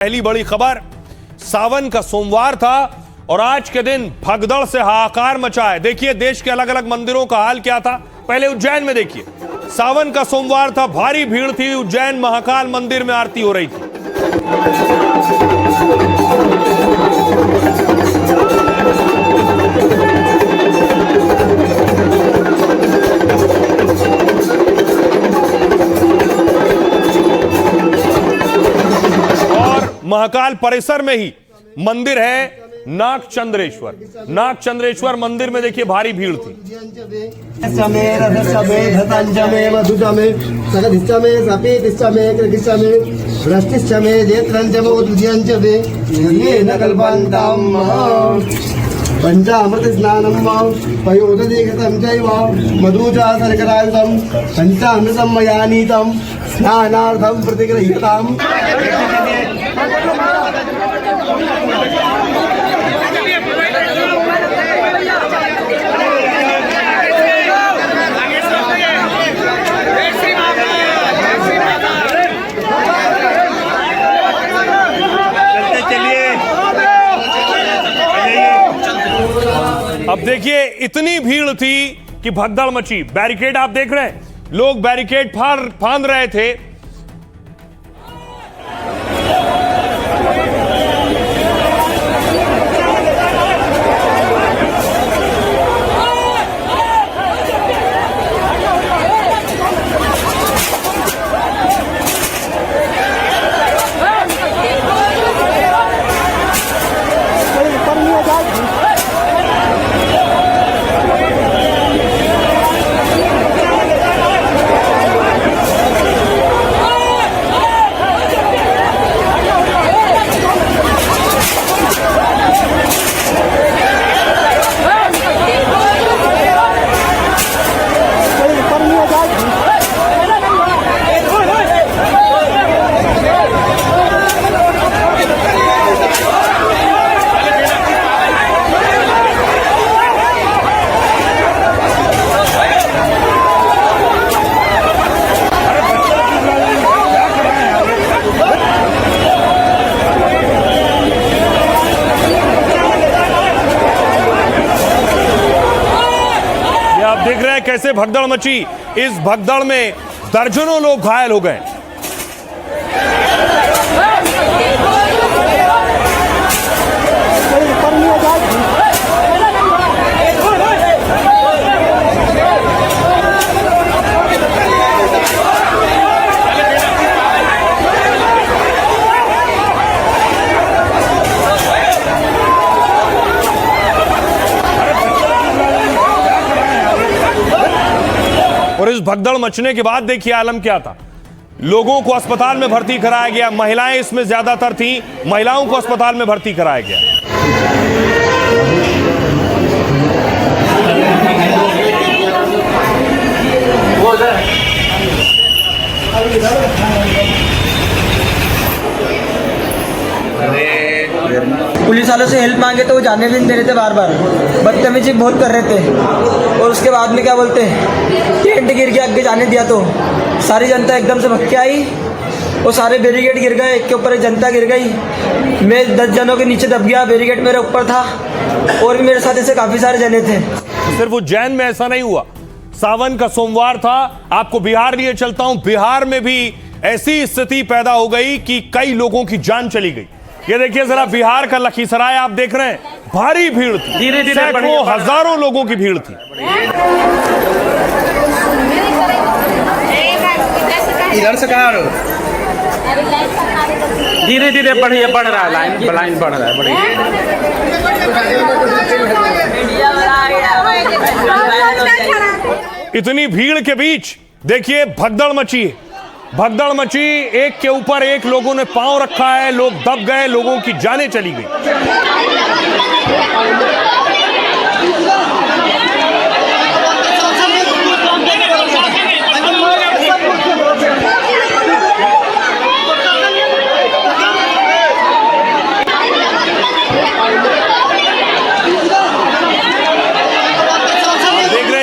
पहली बड़ी खबर, सावन का सोमवार था और आज के दिन भगदड़ से हाहाकार मचा है। देखिए देश के अलग अलग मंदिरों का हाल क्या था। पहले उज्जैन में देखिए, सावन का सोमवार था, भारी भीड़ थी। उज्जैन महाकाल मंदिर में आरती हो रही थी। महाकाल परिसर में ही मंदिर है नागचंद्रेश्वर। नागचंद्रेश्वर मंदिर में देखिए भारी भीड़ थी। पंचामृत स्नानम पयोदीकृतं चैव मधुजा शर्करायुतं पंचामृतं मया नीतं स्नानार्थं प्रतिगृह्यताम्। अब देखिए इतनी भीड़ थी कि भगदड़ मची। बैरिकेड आप देख रहे हैं, लोग बैरिकेड फांद रहे थे। आप देख रहे हैं कैसे भगदड़ मची। इस भगदड़ में दर्जनों लोग घायल हो गए। और इस भगदड़ मचने के बाद देखिए आलम क्या था। लोगों को अस्पताल में भर्ती कराया गया। महिलाएं इसमें ज्यादातर थीं। महिलाओं को अस्पताल में भर्ती कराया गया। पुलिस वालों से हेल्प मांगे तो वो जाने भी नहीं दे रहे थे, बार बार बदतमीजी बहुत कर रहे थे। और उसके बाद में क्या बोलते हैं, टेंट गिर गया, आगे जाने दिया तो सारी जनता एकदम से भग के आई और सारे बैरिकेड गिर गए। एक के ऊपर एक जनता गिर गई। मैं 10 जनों के नीचे दब गया, बैरिकेड मेरे ऊपर था और भी मेरे साथ ऐसे काफ़ी सारे जने थे। सिर्फ उज्जैन में ऐसा नहीं हुआ, सावन का सोमवार था। आपको बिहार लिए चलता हूं। बिहार में भी ऐसी स्थिति पैदा हो गई कि कई लोगों की जान चली गई। ये देखिए जरा, बिहार का लखीसराय आप देख रहे हैं, भारी भीड़ थी। सैकड़ों हजारों लोगों की भीड़ थी। इधर से कहाँ धीरे धीरे बढ़ रहा है, लाइन बढ़ रहा है, बढ़िया। इतनी भीड़ के बीच देखिए भगदड़ मची है। भगदड़ मची, एक के ऊपर एक लोगों ने पांव रखा है, लोग दब गए, लोगों की जानें चली गई।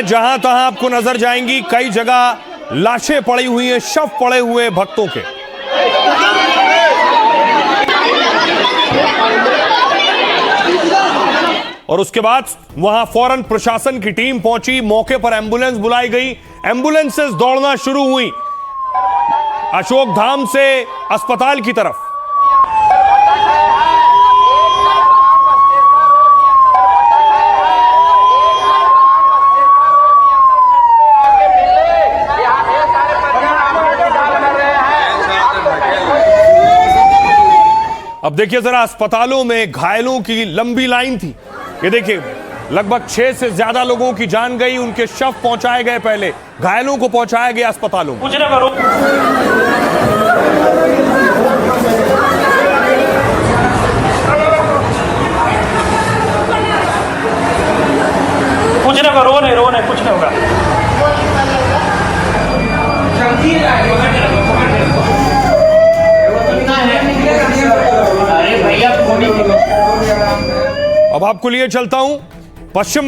जहां तहां आपको नजर जाएंगी, कई जगह लाशें पड़ी हुई हैं, शव पड़े हुए भक्तों के। और उसके बाद वहां फौरन प्रशासन की टीम पहुंची, मौके पर एम्बुलेंस बुलाई गई, एम्बुलेंसेस दौड़ना शुरू हुई अशोकधाम से अस्पताल की तरफ। अब देखिए जरा, अस्पतालों में घायलों की लंबी लाइन थी। ये देखिए, लगभग 6 से ज्यादा लोगों की जान गई, उनके शव पहुंचाए गए, पहले घायलों को पहुंचाया गया अस्पतालों में। कुछ ना करो, कुछ ना करो, रो नहीं, कुछ नहीं होगा। अब आपको लिए चलता हूं पश्चिम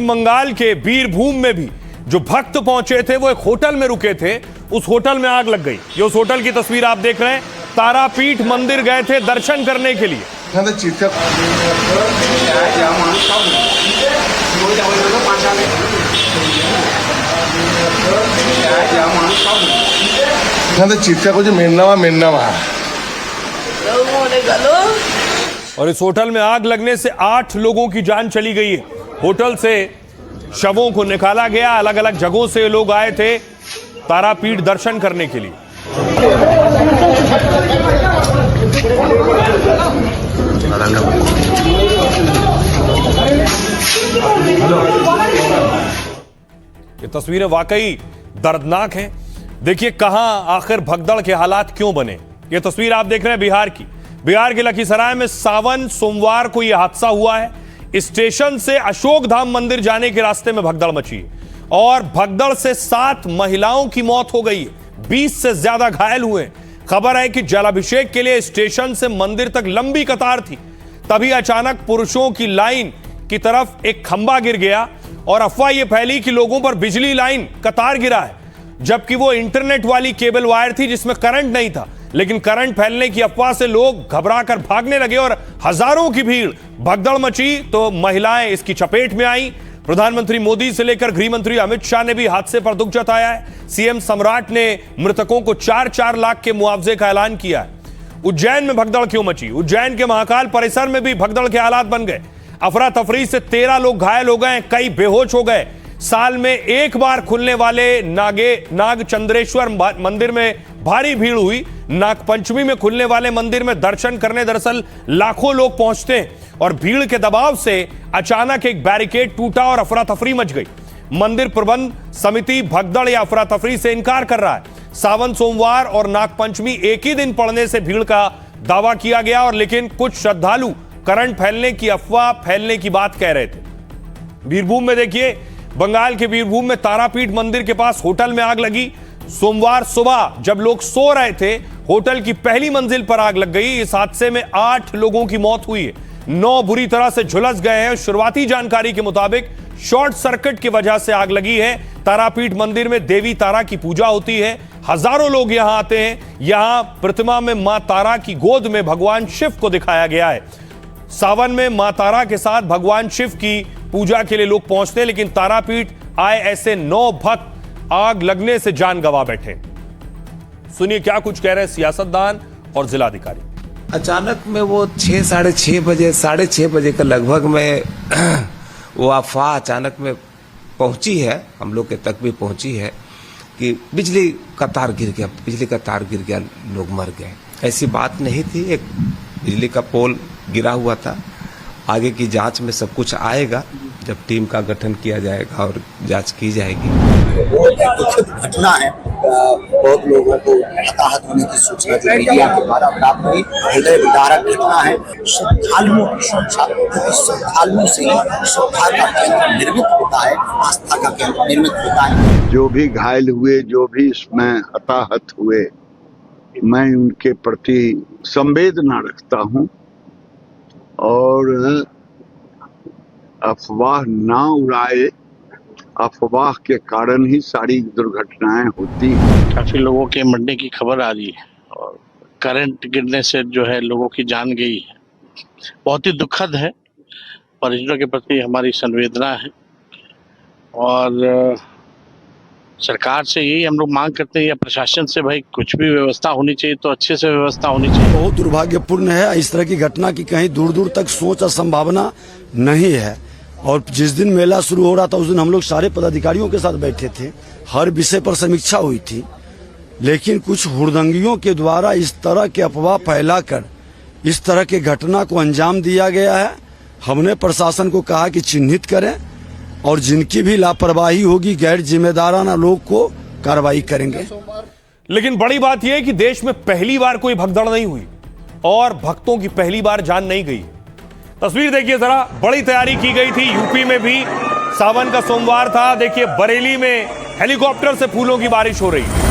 बंगाल के बीरभूम में भी जो भक्त पहुंचे थे वो एक होटल में रुके थे, उस होटल में आग लग गई। ये उस होटल की तस्वीर आप देख रहे हैं। तारापीठ मंदिर गए थे दर्शन करने के लिए। চিৎকার করছে মেন্নামা। और इस होटल में आग लगने से 8 लोगों की जान चली गई है। होटल से शवों को निकाला गया, अलग अलग जगहों से लोग आए थे तारापीठ दर्शन करने के लिए। ये तस्वीरें वाकई दर्दनाक हैं। देखिए कहां आखिर भगदड़ के हालात क्यों बने। ये तस्वीर आप देख रहे हैं बिहार के लखीसराय में सावन सोमवार को यह हादसा हुआ है। स्टेशन से अशोकधाम मंदिर जाने के रास्ते में भगदड़ मची है और भगदड़ से 7 महिलाओं की मौत हो गई है, 20 से ज्यादा घायल हुए। खबर है कि जलाभिषेक के लिए स्टेशन से मंदिर तक लंबी कतार थी, तभी अचानक पुरुषों की लाइन की तरफ एक खंभा गिर गया और अफवाह यह फैली कि लोगों पर बिजली लाइन का तार गिरा है, जबकि वो इंटरनेट वाली केबल वायर थी जिसमें करंट नहीं था। लेकिन करंट फैलने की अफवाह से लोग घबराकर भागने लगे और हजारों की भीड़, भगदड़ मची तो महिलाएं इसकी चपेट में आई। प्रधानमंत्री मोदी से लेकर गृह मंत्री अमित शाह ने भी हादसे पर दुख जताया है। सीएम सम्राट ने मृतकों को 4-4 लाख के मुआवजे का ऐलान किया है। उज्जैन में भगदड़ क्यों मची? उज्जैन के महाकाल परिसर में भी भगदड़ के हालात बन गए। अफरा तफरी से 13 लोग घायल हो गए, कई बेहोश हो गए। साल में एक बार खुलने वाले नाग चंद्रेश्वर मंदिर में भारी भीड़ हुई। नाग पंचमी में खुलने वाले मंदिर में दर्शन करने दरअसल लाखों लोग पहुंचते हैं और भीड़ के दबाव से अचानक एक बैरिकेड टूटा और अफरा तफरी मच गई। मंदिर प्रबंध समिति भगदड़ या अफरा तफरी से इनकार कर रहा है। सावन सोमवार और नाग पंचमी एक ही दिन पड़ने से भीड़ का दावा किया गया और लेकिन कुछ श्रद्धालु करंट फैलने की अफवाह फैलने की बात कह रहे थे। बीरभूम में देखिए, बंगाल के बीरभूम में तारापीठ मंदिर के पास होटल में आग लगी। सोमवार सुबह जब लोग सो रहे थे, होटल की पहली मंजिल पर आग लग गई। इस हादसे में 8 लोगों की मौत हुई है, 9 बुरी तरह से झुलस गए हैं। शुरुआती जानकारी के मुताबिक शॉर्ट सर्किट की वजह से आग लगी है। तारापीठ मंदिर में देवी तारा की पूजा होती है, हजारों लोग यहां आते हैं। यहां प्रतिमा में मां तारा की गोद में भगवान शिव को दिखाया गया है। सावन में मां तारा के साथ भगवान शिव की पूजा के लिए लोग पहुंचते हैं, लेकिन तारापीठ आए ऐसे 9 भक्त आग लगने से जान गंवा बैठे। सुनिए क्या कुछ कह रहे हैं सियासतदान और जिलाधिकारी। अचानक में वो 6-6:30 बजे के लगभग में वो अफवाह अचानक में पहुंची है, हम लोग के तक भी पहुंची है कि बिजली का तार गिर गया, लोग मर गए। ऐसी बात नहीं थी, एक बिजली का पोल गिरा हुआ था। आगे की जांच में सब कुछ आएगा जब टीम का गठन किया जाएगा और जांच की जाएगी। दुखद घटना है, बहुत लोगों को हताहत होने की सूचना जो मीडिया के द्वारा प्राप्त हुई, हृदय विदारक घटना है। श्रद्धालुओं की सुरक्षा, क्योंकि श्रद्धालुओं से ही श्रद्धा का केंद्र निर्मित होता है, आस्था का केंद्र निर्मित होता है। जो भी घायल हुए, जो भी इसमें हताहत हुए, मैं उनके प्रति संवेदना रखता हूँ और अफवाह ना उड़ाए। अफवाह के कारण ही सारी दुर्घटनाएं होती हैं। काफी लोगों के मरने की खबर आ रही है और करंट गिरने से जो है लोगों की जान गई है। बहुत ही दुखद है परिजनों के प्रति हमारी संवेदना है और सरकार से यही हम लोग मांग करते हैं या प्रशासन से, भाई कुछ भी व्यवस्था होनी चाहिए तो अच्छे से व्यवस्था होनी चाहिए। बहुत दुर्भाग्यपूर्ण है इस तरह की घटना की कहीं दूर दूर तक सोच और संभावना नहीं है। और जिस दिन मेला शुरू हो रहा था उस दिन हम लोग सारे पदाधिकारियों के साथ बैठे थे, हर विषय पर समीक्षा हुई थी, लेकिन कुछ हुड़दंगियों के द्वारा इस तरह के अफवाह फैलाकर इस तरह के घटना को अंजाम दिया गया है। हमने प्रशासन को कहा कि चिन्हित करें और जिनकी भी लापरवाही होगी, गैर जिम्मेदाराना लोग को कार्रवाई करेंगे। लेकिन बड़ी बात यह है कि देश में पहली बार कोई भगदड़ नहीं हुई और भक्तों की पहली बार जान नहीं गई। तस्वीर देखिए जरा, बड़ी तैयारी की गई थी। यूपी में भी सावन का सोमवार था। देखिए बरेली में हेलीकॉप्टर से फूलों की बारिश हो रही।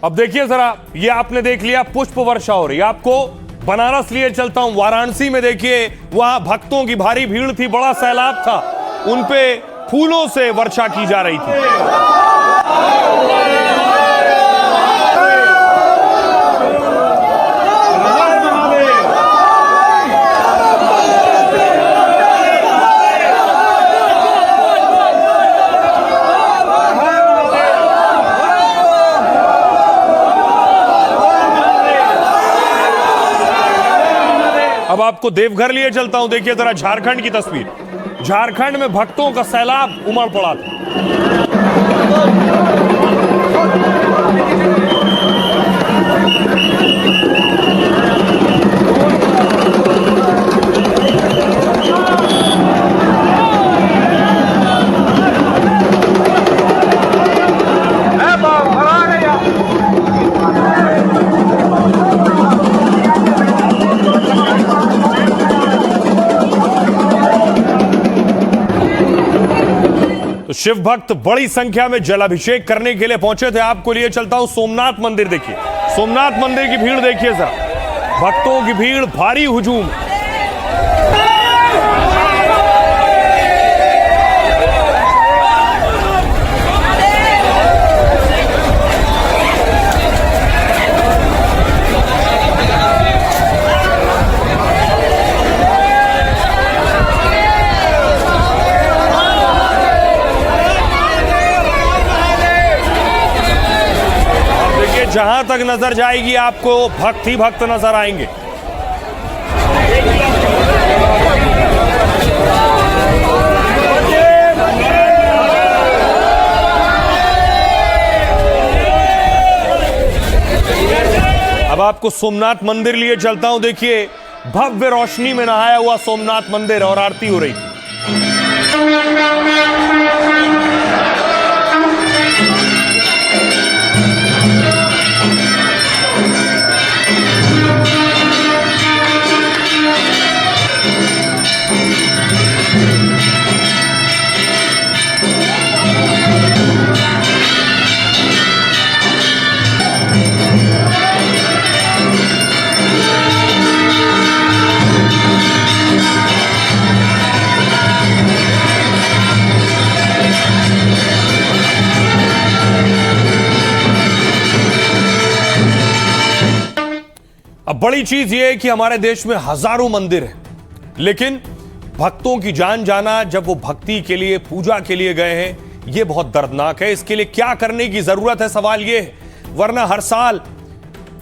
अब देखिए जरा, ये आपने देख लिया पुष्प वर्षा हो रही है। आपको बनारस लिए चलता हूं। वाराणसी में देखिए, वहां भक्तों की भारी भीड़ थी, बड़ा सैलाब था, उन पे फूलों से वर्षा की जा रही थी। अब आपको देवघर लिए चलता हूं। देखिए जरा झारखंड की तस्वीर। झारखंड में भक्तों का सैलाब उमड़ पड़ा था। शिव भक्त बड़ी संख्या में जलाभिषेक करने के लिए पहुंचे थे। आपको लिए चलता हूं सोमनाथ मंदिर। देखिए सोमनाथ मंदिर की भीड़ देखिए जरा, भक्तों की भीड़, भारी हुजूम। जहां तक नजर जाएगी आपको भक्त ही भक्त नजर आएंगे। अब आपको सोमनाथ मंदिर लिए चलता हूं। देखिए भव्य रोशनी में नहाया हुआ सोमनाथ मंदिर और आरती हो रही थी। अब बड़ी चीज यह है कि हमारे देश में हजारों मंदिर हैं, लेकिन भक्तों की जान जाना जब वो भक्ति के लिए, पूजा के लिए गए हैं, यह बहुत दर्दनाक है। इसके लिए क्या करने की जरूरत है, सवाल यह है। वरना हर साल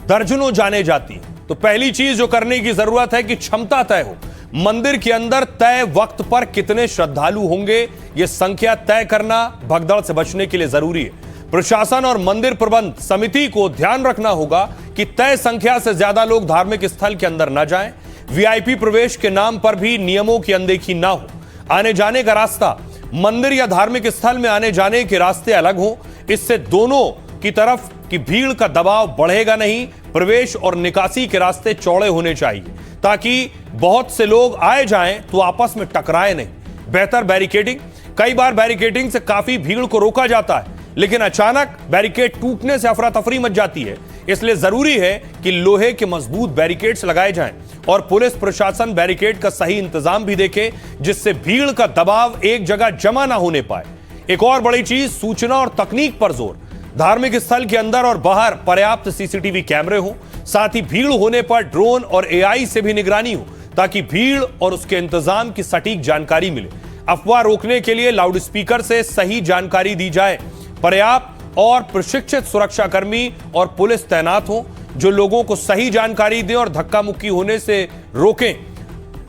दर्जनों जाने जाती हैं। तो पहली चीज जो करने की जरूरत है कि क्षमता तय हो। मंदिर के अंदर तय वक्त पर कितने श्रद्धालु होंगे, यह संख्या तय करना भगदड़ से बचने के लिए जरूरी है। प्रशासन और मंदिर प्रबंध समिति को ध्यान रखना होगा कि तय संख्या से ज्यादा लोग धार्मिक स्थल के अंदर न जाएं। वीआईपी प्रवेश के नाम पर भी नियमों की अनदेखी ना हो। आने जाने का रास्ता मंदिर या धार्मिक स्थल में आने जाने के रास्ते अलग हों। इससे दोनों की तरफ की भीड़ का दबाव बढ़ेगा नहीं। प्रवेश और निकासी के रास्ते चौड़े होने चाहिए ताकि बहुत से लोग आए जाएं तो आपस में टकराए नहीं। बेहतर बैरिकेडिंग। कई बार बैरिकेडिंग से काफी भीड़ को रोका जाता है, लेकिन अचानक बैरिकेड टूटने से अफरा तफरी मच जाती है। इसलिए जरूरी है कि लोहे के मजबूत बैरिकेड्स लगाए जाएं और पुलिस प्रशासन बैरिकेड का सही इंतजाम भी देखे, जिससे भीड़ का दबाव एक जगह जमा ना होने पाए। एक और बड़ी चीज, सूचना और तकनीक पर जोर। धार्मिक स्थल के अंदर और बाहर पर्याप्त सीसीटीवी कैमरे हो, साथ ही भीड़ होने पर ड्रोन और एआई से भी निगरानी हो ताकि भीड़ और उसके इंतजाम की सटीक जानकारी मिले। अफवाह रोकने के लिए लाउडस्पीकर से सही जानकारी दी जाए। पर्याप्त और प्रशिक्षित सुरक्षाकर्मी और पुलिस तैनात हो जो लोगों को सही जानकारी दें और धक्का मुक्की होने से रोकें।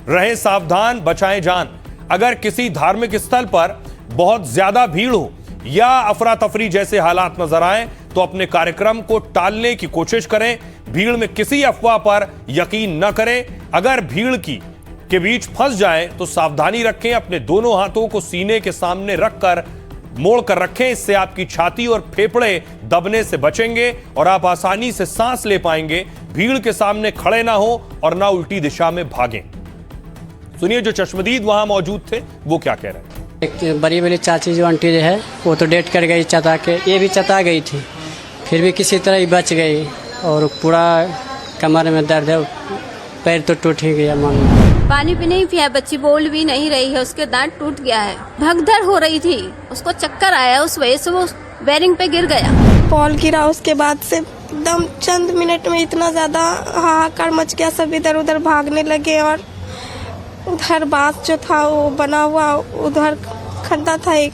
रहें सावधान, बचाएं जान। अगर किसी धार्मिक स्थल पर बहुत ज्यादा भीड़ हो या अफरा तफरी जैसे हालात नजर आए तो अपने कार्यक्रम को टालने की कोशिश करें। भीड़ में किसी अफवाह पर यकीन न करें। अगर भीड़ के बीच फंस जाए तो सावधानी रखें। अपने दोनों हाथों को सीने के सामने रखकर मोड़ कर रखें। इससे आपकी छाती और फेफड़े दबने से बचेंगे और आप आसानी से सांस ले पाएंगे। भीड़ के सामने खड़े ना हो और ना उल्टी दिशा में भागें। सुनिए जो चश्मदीद वहां मौजूद थे वो क्या कह रहे हैं। एक बड़ी बड़ी चाची जो आंटी जो है वो तो डेट कर गई चता के, ये भी चता गई थी, फिर भी किसी तरह ही बच गई और पूरा कमर में दर्द है, पैर तो टूट ही गया मानो। पानी भी नहीं पिया, बच्ची बोल भी नहीं रही है, उसके दांत टूट गया है, भगदड़ हो रही थी, उसको चक्कर आया, उस वजह से वो बेरिंग पे गिर गया। पॉल गिरा, उसके बाद से एकदम चंद मिनट में इतना ज्यादा हाहाकार मच गया, सब इधर उधर भागने लगे और उधर बांस जो था वो बना हुआ, उधर खड्डा था एक,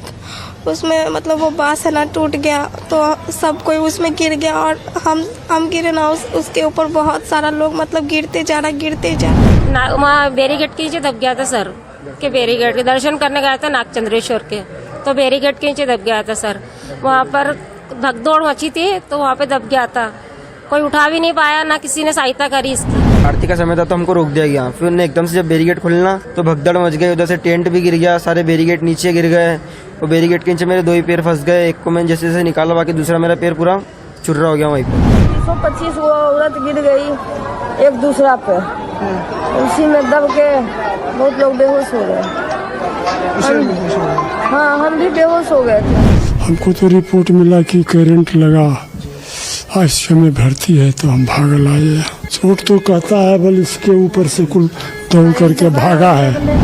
उसमें मतलब वो बांस है ना टूट गया तो सब कोई उसमें गिर गया और हम गिरे ना, उसके ऊपर बहुत सारा लोग मतलब गिरते जा रहा। वहाँ बैरिकेड के नीचे दब गया था सर, के बैरिकेड के दर्शन करने गया था नागचंद्रेश्वर के, तो बैरिकेड के नीचे दब गया था सर। वहाँ पर भगदौड़ मची थी तो वहाँ पे दब गया था, कोई उठा भी नहीं पाया, ना किसी ने सहायता करी इसकी। आरती का समय था तो हमको रोक दिया गया, फिर उन्हें एकदम से जब बैरिकेड खुलना तो भगदड़ मच गई, उधर से टेंट भी गिर गया, सारे बैरिकेड नीचे गिर गए। वो बैरिकेड के नीचे मेरे दो ही पैर फंस गए, एक को मैंने जैसे जैसे निकाला, बाकी दूसरा मेरा पैर पूरा चुर्रा हो गया वहीं पे। 125 वो औरत गिर गई एक दूसरा पे, उसी में दब के बहुत लोग बेहोश हो गए। हाँ, हम भी बेहोश हो गए थे। हमको तो रिपोर्ट मिला कि करंट लगा, आईसीयू में भर्ती है, तो हम भाग लाए। चोट तो कहता है बल इसके ऊपर से कुल दौड़ करके भागा है।